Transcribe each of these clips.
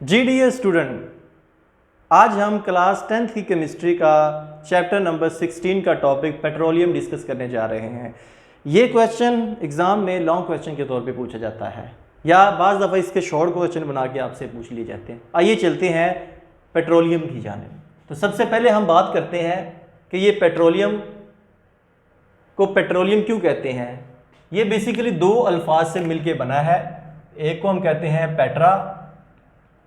जी dear student, आज हम class 10th की केमिस्ट्री का चैप्टर नंबर 16 का टॉपिक पेट्रोलियम डिस्कस करने जा रहे हैं। ये क्वेश्चन एग्ज़ाम में लॉन्ग क्वेश्चन के तौर पे पूछा जाता है या बाज़ दफ़ा इसके शॉर्ट क्वेश्चन बना के आपसे पूछ लिए जाते हैं। आइए चलते हैं पेट्रोलियम की जानिब। तो सबसे पहले हम बात करते हैं कि ये पेट्रोलियम को पेट्रोलियम क्यों कहते हैं। ये बेसिकली दो अल्फाज से मिलके बना है। एक को हम कहते हैं पेट्रा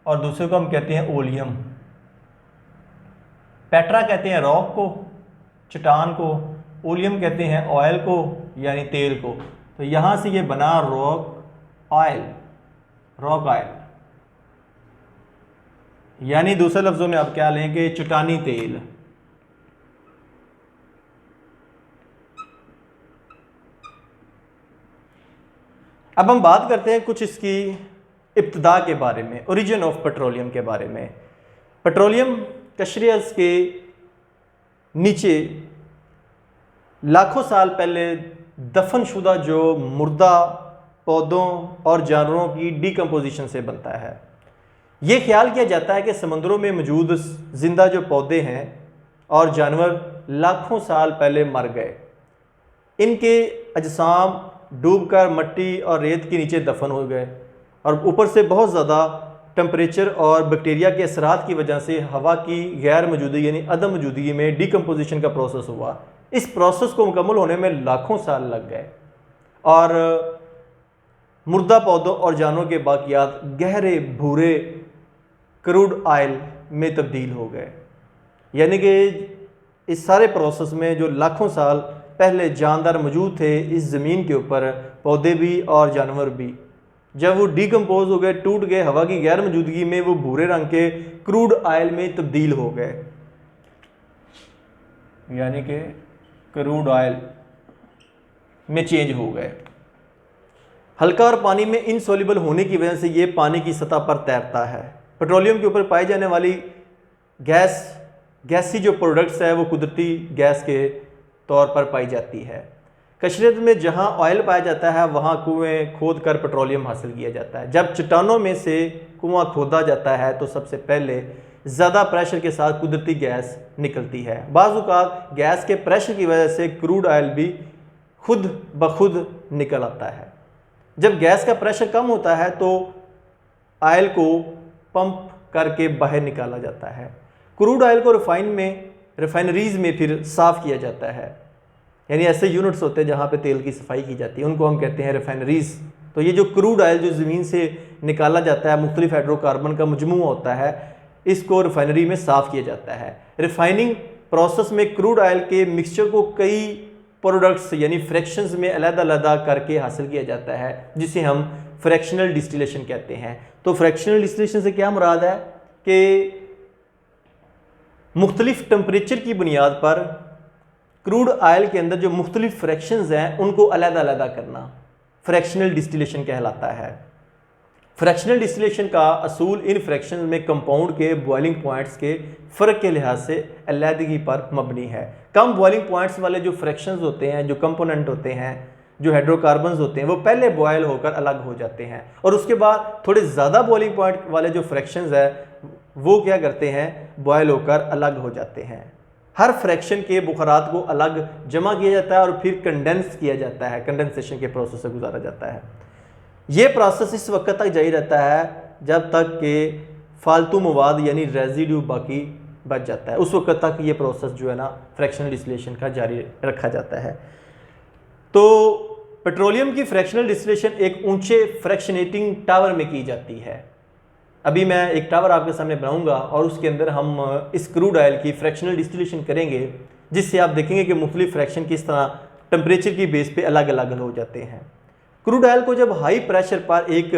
और दूसरे को हम कहते हैं ओलियम। पेट्रा कहते हैं रॉक को, चट्टान को, ओलियम कहते हैं ऑयल को यानी तेल को। तो यहाँ से ये बना रॉक ऑयल, रॉक ऑयल, यानी दूसरे लफ्ज़ों में आप क्या लेंगे, चट्टानी तेल। अब हम बात करते हैं कुछ इसकी इब्तिदा के बारे में, ओरिजिन ऑफ पेट्रोलियम के बारे में। पेट्रोलियम कशरी अर्ज़ के नीचे लाखों साल पहले दफन शुदा जो मुर्दा पौधों और जानवरों की डिकम्पोजिशन से बनता है। ये ख्याल किया जाता है कि समंदरों में मौजूद जिंदा जो पौधे हैं और जानवर लाखों साल पहले मर गए, इनके अजसाम डूबकर मट्टी और रेत के नीचे दफन हो गए और ऊपर से बहुत ज़्यादा टेम्परेचर और बैक्टीरिया के असरात की वजह से हवा की गैर मौजूदगी यानी अदम मौजूदगी में डिकम्पोजिशन का प्रोसेस हुआ। इस प्रोसेस को मुकम्मल होने में लाखों साल लग गए और मुर्दा पौधों और जानवरों के बाकियात गहरे भूरे क्रूड ऑयल में तब्दील हो गए। यानी कि इस सारे प्रोसेस में जो लाखों साल पहले जानदार मौजूद थे इस ज़मीन के ऊपर, पौधे भी और जानवर भी, जब वो डिकम्पोज हो गए, टूट गए, हवा की गैर मौजूदगी में वो भूरे रंग के क्रूड ऑयल में तब्दील हो गए, यानी कि क्रूड ऑयल में चेंज हो गए। हल्का और पानी में इनसॉल्युबल होने की वजह से ये पानी की सतह पर तैरता है। पेट्रोलियम के ऊपर पाई जाने वाली गैसी जो प्रोडक्ट्स है वो कुदरती गैस के तौर पर पाई जाती है। कशरीत में जहाँ ऑयल पाया जाता है वहाँ कुएँ खोद कर पेट्रोलियम हासिल किया जाता है। जब चट्टानों में से कुआं खोदा जाता है तो सबसे पहले ज़्यादा प्रेशर के साथ कुदरती गैस निकलती है। बाज़ औक़ात गैस के प्रेशर की वजह से क्रूड ऑयल भी खुद ब खुद निकल आता है। जब गैस का प्रेशर कम होता है तो ऑयल को पंप करके बाहर निकाला जाता है। क्रूड ऑयल को रिफाइनरीज़ में फिर साफ़ किया जाता है, यानी ऐसे यूनिट्स होते हैं जहाँ पे तेल की सफाई की जाती है, उनको हम कहते हैं रिफाइनरीज़। तो ये जो क्रूड ऑयल जो ज़मीन से निकाला जाता है, मुख्तलिफ हाइड्रोकार्बन का मजमूआ होता है, इसको रिफाइनरी में साफ़ किया जाता है। रिफाइनिंग प्रोसेस में क्रूड ऑयल के मिक्सचर को कई प्रोडक्ट्स यानी फ्रैक्शंस में अलग-अलग करके हासिल किया जाता है, जिसे हम फ्रैक्शनल डिस्टिलेशन कहते हैं। तो फ्रैक्शनल डिस्टिलेशन से क्या मुराद है कि मुख्तलिफ टेम्परेचर की बुनियाद पर क्रूड ऑयल के अंदर जो मुख्तलिफ फ्रैक्शंस हैं उनको अलग-अलग करना फ्रैक्शनल डिस्टिलेशन कहलाता है। फ्रैक्शनल डिस्टिलेशन का असूल इन फ्रैक्शंस में कंपाउंड के बॉइलिंग पॉइंट्स के फ़र्क के लिहाज से अलहदगी पर मबनी है। कम बॉइलिंग पॉइंट्स वाले जो फ्रैक्शंस होते हैं, जो कंपोनेंट होते हैं, जो हाइड्रोकार्बन्स होते हैं, वो पहले बॉयल होकर अलग हो जाते हैं और उसके बाद थोड़े ज़्यादा बॉइलिंग पॉइंट वाले जो फ्रैक्शंस है वो क्या करते हैं, बॉयल होकर अलग हो जाते हैं। हर फ्रैक्शन के बुखारात को अलग जमा किया जाता है और फिर कंडेंस किया जाता है, कंडेंसेशन के प्रोसेस से गुजारा जाता है। ये प्रोसेस इस वक्त तक जारी रहता है जब तक कि फालतू मवाद यानी रेजिड्यू बाकी बच जाता है, उस वक्त तक ये प्रोसेस जो है ना फ्रैक्शनल डिस्टिलेशन का जारी रखा जाता है। तो पेट्रोलियम की फ्रैक्शनल डिस्टिलेशन एक ऊंचे फ्रैक्शनेटिंग टावर में की जाती है। अभी मैं एक टावर आपके सामने बनाऊंगा और उसके अंदर हम इस क्रूड ऑयल की फ्रैक्शनल डिस्टिलेशन करेंगे, जिससे आप देखेंगे कि मुख्तलिफ फ्रैक्शन किस तरह टेम्परेचर की बेस पे अलग अलग हो जाते हैं। क्रूड ऑयल को जब हाई प्रेशर पर एक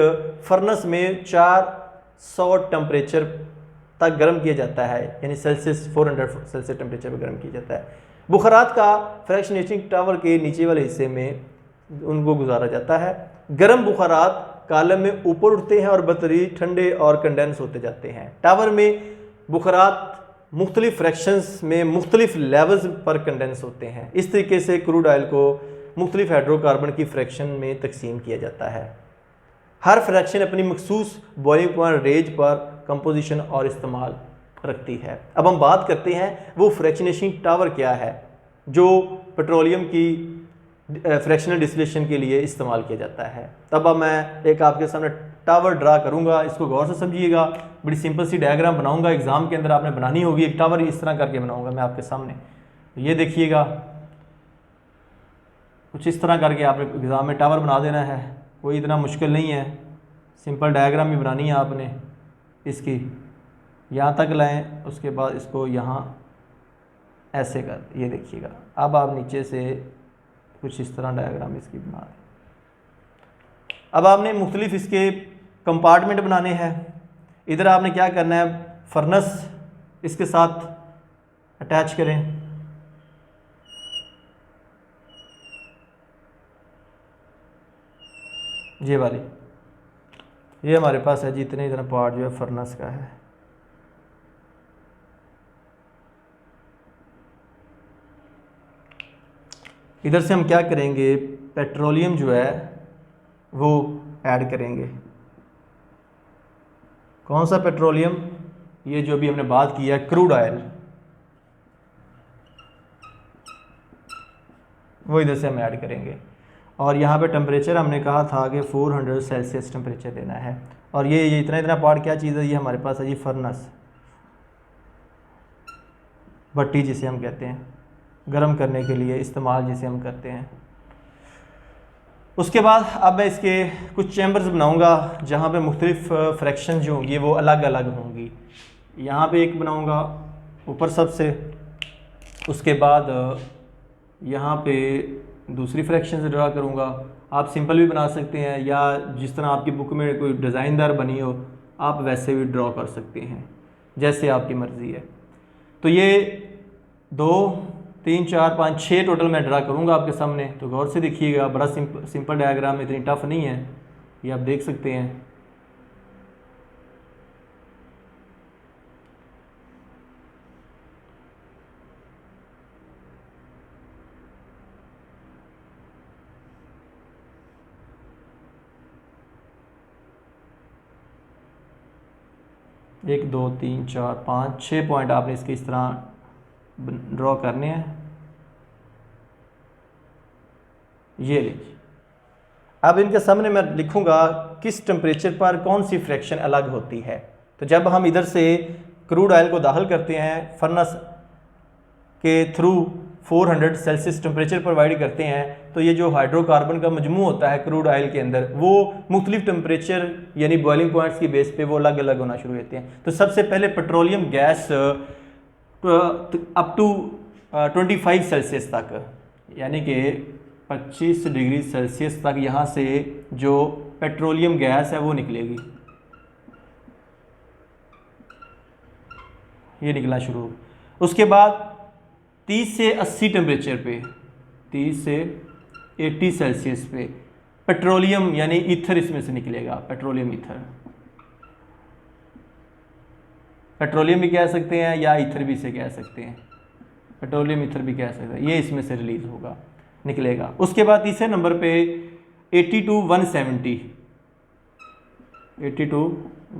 फर्नेस में 400 टेम्परेचर तक गर्म किया जाता है, यानी सेल्सियस 400 सेल्सियस टेम्परेचर पर गर्म किया जाता है, बुखारात का फ्रैक्शनेटिंग टावर के नीचे वाले हिस्से में उनको गुजारा जाता है। गर्म बुखारात कॉलम में ऊपर उठते हैं और बतदरीज ठंडे और कंडेंस होते जाते हैं। टावर में बुखारात मुख्तलिफ फ्रैक्शंस में मुख्तलिफ लेवल्स पर कंडेंस होते हैं। इस तरीके से क्रूड ऑयल को मुख्तलिफ हाइड्रोकार्बन की फ्रैक्शन में तकसीम किया जाता है। हर फ्रैक्शन अपनी मखसूस बॉइलिंग पॉइंट रेंज पर कंपोजिशन और इस्तेमाल रखती है। अब हम बात करते हैं वो फ्रैक्शनेशन टावर क्या है जो पेट्रोलियम की फ्रैक्शनल डिस्टिलेशन के लिए इस्तेमाल किया जाता है। तब अब मैं एक आपके सामने टावर ड्रा करूंगा, इसको गौर से समझिएगा। बड़ी सिंपल सी डायग्राम बनाऊंगा, एग्जाम के अंदर आपने बनानी होगी। एक टावर इस तरह करके बनाऊंगा मैं आपके सामने, तो ये देखिएगा कुछ इस तरह करके आपने एग्ज़ाम में टावर बना देना है। कोई इतना मुश्किल नहीं है, सिंपल डायग्राम भी बनानी है आपने। इसकी यहाँ तक लाएं, उसके बाद इसको यहाँ ऐसे कर, ये देखिएगा। अब आप नीचे से कुछ इस तरह डायग्राम इसकी बना दें। अब आपने मुख्तलिफ इसके कंपार्टमेंट बनाने हैं। इधर आपने क्या करना है, फर्नेस इसके साथ अटैच करें। ये वाली, ये हमारे पास है जितने इतना पार्ट जो है फर्नेस का है। इधर से हम क्या करेंगे, पेट्रोलियम जो है वो ऐड करेंगे। कौन सा पेट्रोलियम, ये जो अभी हमने बात की है क्रूड ऑयल, वो इधर से हम ऐड करेंगे। और यहाँ पे टेम्परेचर हमने कहा था कि 400 सेल्सियस टेम्परेचर देना है। और ये इतना पार्ट क्या चीज़ है, ये हमारे पास है जी फर्नेस, भट्टी जिसे हम कहते हैं, गर्म करने के लिए इस्तेमाल जिसे हम करते हैं। उसके बाद अब मैं इसके कुछ चैम्बर्स बनाऊंगा जहाँ पे मुख्तलिफ फ्रैक्शन जो होंगी वो अलग अलग होंगी। यहाँ पे एक बनाऊंगा ऊपर सबसे, उसके बाद यहाँ पे दूसरी फ्रैक्शन से ड्रा करूँगा। आप सिंपल भी बना सकते हैं या जिस तरह आपकी बुक में कोई डिज़ाइनदार बनी हो आप वैसे भी ड्रॉ कर सकते हैं, जैसे आपकी मर्ज़ी है। तो ये 2 3 4 5 6 टोटल मैं ड्रा करूँगा आपके सामने, तो गौर से देखिएगा। बड़ा सिंपल डायग्राम, इतनी टफ नहीं है, ये आप देख सकते हैं। एक 2 3 4 5 6 पॉइंट आपने इसके इस तरह ड्रॉ करने हैं। ये लीजिए। अब इनके सामने मैं लिखूंगा किस टेम्परेचर पर कौन सी फ्रैक्शन अलग होती है। तो जब हम इधर से क्रूड ऑयल को दाखिल करते हैं फर्नेस के थ्रू 400 सेल्सियस टेम्परेचर प्रोवाइड करते हैं, तो ये जो हाइड्रोकार्बन का मजमू होता है क्रूड ऑयल के अंदर वो मुख्तलिफ टेम्परेचर यानी बॉइलिंग पॉइंट्स की बेस पे वो अलग अलग होना शुरू होते हैं। तो सबसे पहले petroleum gas up to 25 Celsius तक, यानी कि 25 डिग्री सेल्सियस तक यहाँ से जो पेट्रोलियम गैस है वो निकलेगी, ये निकलना शुरू। उसके बाद 30 से 80 टेम्परेचर पे, 30 से 80 सेल्सियस पे पेट्रोलियम यानी ईथर इसमें से निकलेगा। पेट्रोलियम ईथर, पेट्रोलियम भी कह सकते हैं या ईथर भी से कह सकते हैं, पेट्रोलियम ईथर भी कह सकते हैं। ये इसमें से रिलीज होगा, निकलेगा। उसके बाद तीसरे नंबर पे 80 to 170, 80 to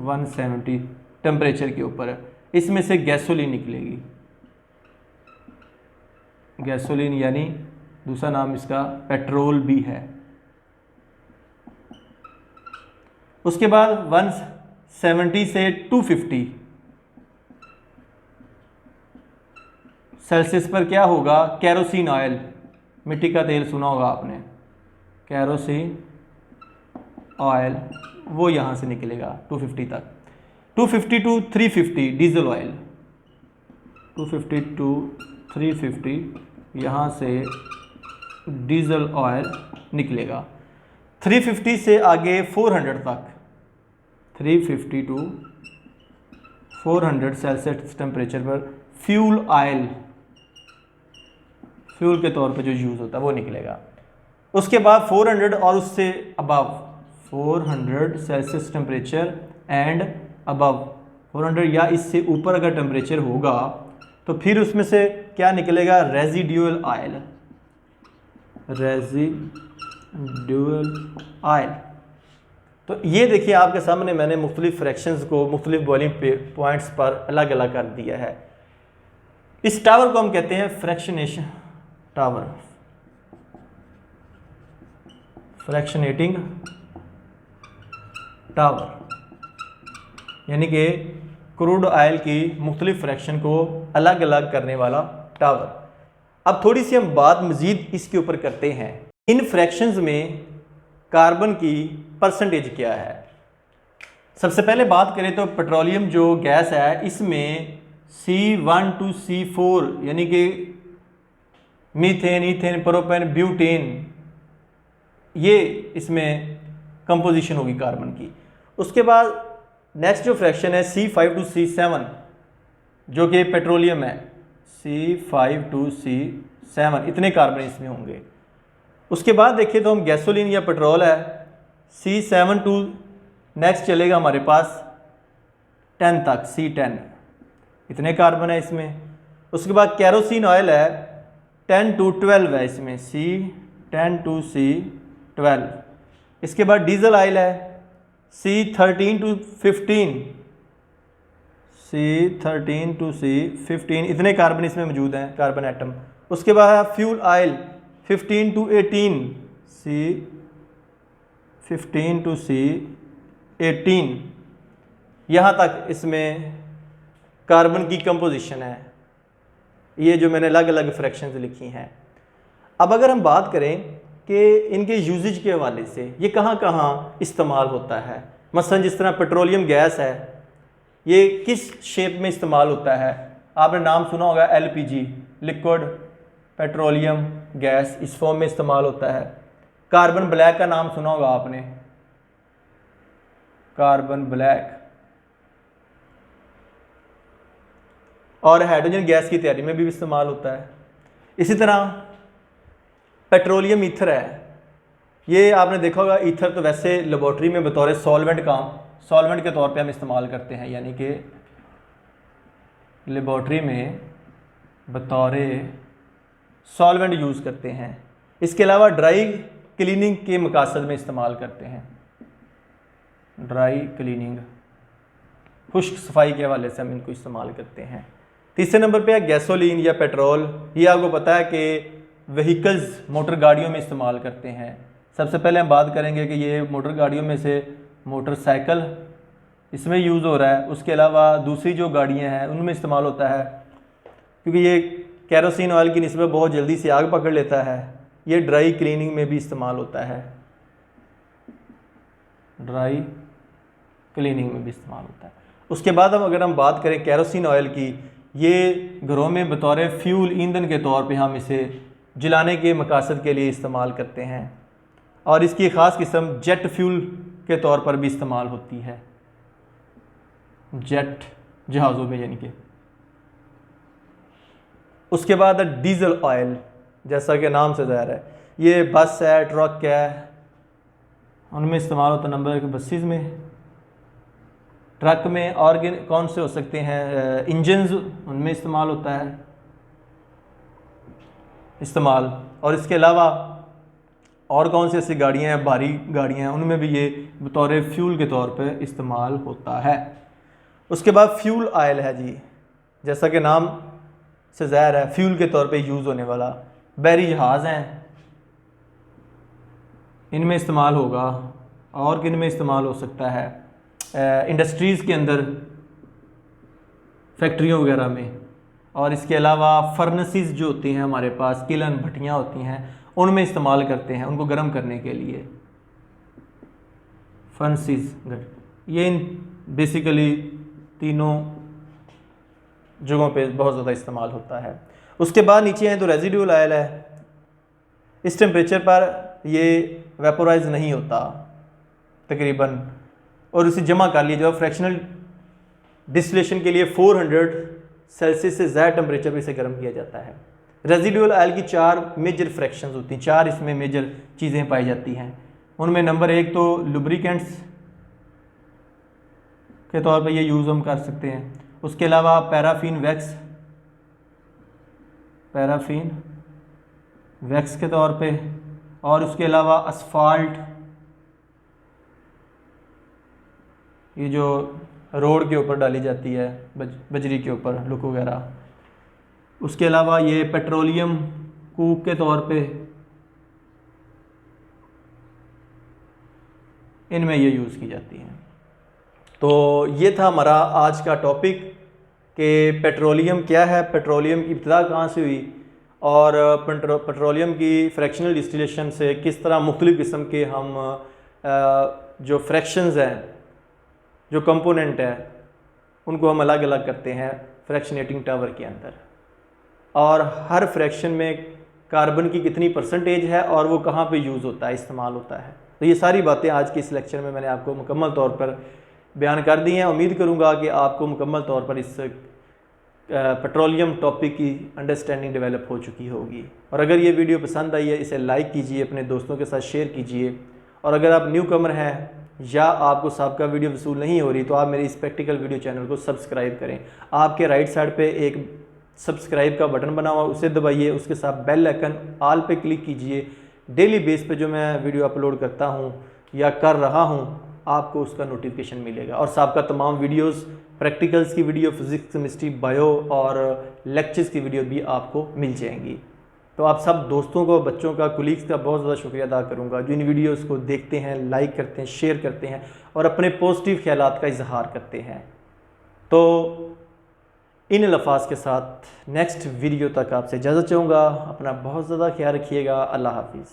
170 टेम्परेचर के ऊपर इसमें से गैसोलीन निकलेगी। गैसोलीन यानी दूसरा नाम इसका पेट्रोल भी है। उसके बाद 170 से 250 सेल्सियस पर क्या होगा, कैरोसिन ऑयल, मिट्टी का तेल सुना होगा आपने, कैरोसिन ऑयल, वो यहाँ से निकलेगा 250 तक। 250 to 350 डीजल ऑयल, 250 to 350 यहाँ से डीजल ऑयल निकलेगा। 350 से आगे 400 तक, 350 to 400 सेल्सियस टेम्परेचर पर फ्यूल ऑयल, फ्यूल के तौर पे जो यूज़ होता है वो निकलेगा। उसके बाद 400 और उससे above, 400 Celsius temperature and above 400 या इससे ऊपर अगर टेम्परेचर होगा तो फिर उसमें से क्या निकलेगा, रेजिड्यूअल ऑयल, रेजिड्यूअल ऑयल। तो ये देखिए आपके सामने मैंने मुख्तलिफ फ्रैक्शंस को मुख्तलिफ बॉइलिंग पॉइंट्स पर अलग अलग कर दिया है। इस टावर को हम कहते हैं फ्रैक्शनेशन टावर, फ्रैक्शनेटिंग टावर, यानी कि क्रूड ऑयल की मुख्तलिफ फ्रैक्शन को अलग अलग करने वाला टावर। अब थोड़ी सी हम बात मज़ीद इसके ऊपर करते हैं। इन फ्रैक्शंस में कार्बन की परसेंटेज क्या है। सबसे पहले बात करें तो पेट्रोलियम जो गैस है इसमें C1 to C4 यानी कि मीथेन, ईथेन, प्रोपेन, ब्यूटेन, ये इसमें कंपोजिशन होगी कार्बन की। उसके बाद नेक्स्ट जो फ्रैक्शन है C5 to C7 जो कि पेट्रोलियम है, C5 to C7 इतने कार्बन इसमें होंगे। उसके बाद देखिए तो हम गैसोलीन या पेट्रोल है, C7 to नेक्स्ट चलेगा हमारे पास 10 तक, C10 इतने कार्बन है इसमें। उसके बाद कैरोसिन ऑयल है 10 to 12 है इसमें, C10 to C12। इसके बाद डीजल ऑयल है C13 to 15, C13 to C15 इतने कार्बन इसमें मौजूद हैं, कार्बन एटम। उसके बाद fuel oil 15 to 18, C15 to C18, यहाँ तक इसमें कार्बन की कंपोजिशन है। ये जो मैंने अलग अलग फ्रैक्शंस लिखी हैं। अब अगर हम बात करें कि इनके यूजेज के हवाले से ये कहाँ कहाँ इस्तेमाल होता है, मसलन जिस तरह पेट्रोलियम गैस है ये किस शेप में इस्तेमाल होता है। आपने नाम सुना होगा LPG, लिक्विड पेट्रोलियम गैस, इस फॉर्म में इस्तेमाल होता है। कार्बन ब्लैक का नाम सुना होगा आपने, कार्बन ब्लैक, और हाइड्रोजन गैस की तैयारी में भी इस्तेमाल होता है। इसी तरह पेट्रोलियम ईथर है, ये आपने देखा होगा। ईथर तो वैसे लेबॉर्ट्री में बतौर सॉल्वेंट के तौर पे हम इस्तेमाल करते हैं, यानी कि लेबॉर्ट्री में बतौर सॉल्वेंट यूज़ करते हैं। इसके अलावा ड्राई क्लीनिंग के मकासद में इस्तेमाल करते हैं, ड्राई क्लीनिंग, खुश्क सफाई के हवाले से हम इनको इस्तेमाल करते हैं। तीसरे नंबर पे है गैसोलीन या पेट्रोल। ये आपको पता है कि व्हीकल्स, मोटर गाड़ियों में इस्तेमाल करते हैं। सबसे पहले हम बात करेंगे कि ये मोटर गाड़ियों में से मोटरसाइकिल इसमें यूज़ हो रहा है। उसके अलावा दूसरी जो गाड़ियां हैं उनमें इस्तेमाल होता है, क्योंकि ये कैरोसिन ऑयल की निस्बत बहुत जल्दी से आग पकड़ लेता है। ये ड्राई क्लीनिंग में भी इस्तेमाल होता है, ड्राई क्लीनिंग में भी इस्तेमाल होता है। उसके बाद अब अगर हम बात करें कैरोसिन ऑयल की, ये घरों में बतौर फ्यूल, ईंधन के तौर पे हम इसे जलाने के मकासद के लिए इस्तेमाल करते हैं, और इसकी ख़ास किस्म जेट फ्यूल के तौर पर भी इस्तेमाल होती है, जेट जहाज़ों में यानी कि। उसके बाद डीजल ऑयल, जैसा कि नाम से ज़ाहिर है, ये बस है, ट्रक है, उनमें इस्तेमाल होता है। नंबर 1 बसेस में, ट्रक में, और कौन से हो सकते हैं, इंजन्स, उनमें इस्तेमाल होता है इस्तेमाल। और इसके अलावा और कौन सी ऐसी गाड़ियाँ हैं, भारी गाड़ियाँ हैं, उनमें भी ये बतौर फ्यूल के तौर पे इस्तेमाल होता है। उसके बाद फ्यूल ऑयल है जी, जैसा कि नाम से ज़ाहिर है, फ्यूल के तौर पे यूज़ होने वाला। बहरी जहाज़ हैं, इनमें इस्तेमाल होगा। और किन में इस्तेमाल हो सकता है, इंडस्ट्रीज़ के अंदर, फैक्ट्रियों वगैरह में। और इसके अलावा फर्नेसेस जो होती हैं हमारे पास, किलन, भट्टियाँ होती हैं, उनमें इस्तेमाल करते हैं उनको गर्म करने के लिए, फर्नेसेस। ये इन बेसिकली तीनों जगहों पे बहुत ज़्यादा इस्तेमाल होता है। उसके बाद नीचे हैं तो रेजिडुअल ऑयल है, इस टेम्परेचर पर ये वेपोराइज नहीं होता तकरीबन, और इसे जमा कर लिया जब फ्रैक्शनल डिस्टिलेशन के लिए 400 सेल्सियस से ज़्यादा टेम्परेचर पर इसे गर्म किया जाता है। रेजिडुअल ऑयल की 4 मेजर फ्रैक्शंस होती हैं, 4 इसमें मेजर चीज़ें पाई जाती हैं। उनमें नंबर 1 तो लुब्रिकेंट्स के तौर पर ये यूज़ हम कर सकते हैं। उसके अलावा पैराफिन वैक्स, पैराफिन वैक्स के तौर पे, और उसके अलावा असफाल्ट, ये जो रोड के ऊपर डाली जाती है बजरी के ऊपर लुक वगैरह। उसके अलावा ये पेट्रोलियम कूक के तौर पे इनमें ये यूज़ की जाती हैं। तो ये था हमारा आज का टॉपिक कि पेट्रोलियम क्या है, पेट्रोलियम की इब्तिदा कहाँ से हुई, और पेट्रोलियम की फ्रैक्शनल डिस्टिलेशन से किस तरह मुख्तलिफ़ किस्म के हम जो फ्रैक्शंस हैं, जो कंपोनेंट है, उनको हम अलग अलग करते हैं फ्रैक्शनेटिंग टावर के अंदर, और हर फ्रैक्शन में कार्बन की कितनी परसेंटेज है और वो कहाँ पे यूज़ होता है, इस्तेमाल होता है। तो ये सारी बातें आज के इस लेक्चर में मैंने आपको मुकम्मल तौर पर बयान कर दी हैं। उम्मीद करूँगा कि आपको मुकम्मल तौर पर इस पेट्रोलियम टॉपिक की अंडरस्टैंडिंग डेवलप हो चुकी होगी। और अगर ये वीडियो पसंद आई है, इसे लाइक कीजिए, अपने दोस्तों के साथ शेयर कीजिए। और अगर आप न्यू कमर हैं या आपको साबिका वीडियो वसूल नहीं हो रही, तो आप मेरे इस प्रैक्टिकल वीडियो चैनल को सब्सक्राइब करें। आपके राइट साइड पे एक सब्सक्राइब का बटन बना हुआ, उसे दबाइए, उसके साथ बेल आइकन ऑल पे क्लिक कीजिए। डेली बेस पे जो मैं वीडियो अपलोड करता हूँ या कर रहा हूँ, आपको उसका नोटिफिकेशन मिलेगा। और साबिका तमाम वीडियोस, प्रैक्टिकल्स की वीडियो, फिजिक्स, केमिस्ट्री, बायो और लेक्चर्स की वीडियो भी आपको मिल जाएंगी। तो आप सब दोस्तों को, बच्चों का, कुलीग्स का बहुत ज़्यादा शुक्रिया अदा करूँगा जो इन वीडियोस को देखते हैं, लाइक करते हैं, शेयर करते हैं और अपने पॉजिटिव ख्यालात का इजहार करते हैं। तो इन अल्फाज के साथ नेक्स्ट वीडियो तक आपसे इजाज़त चाहूँगा। अपना बहुत ज़्यादा ख्याल रखिएगा। अल्लाह हाफिज़।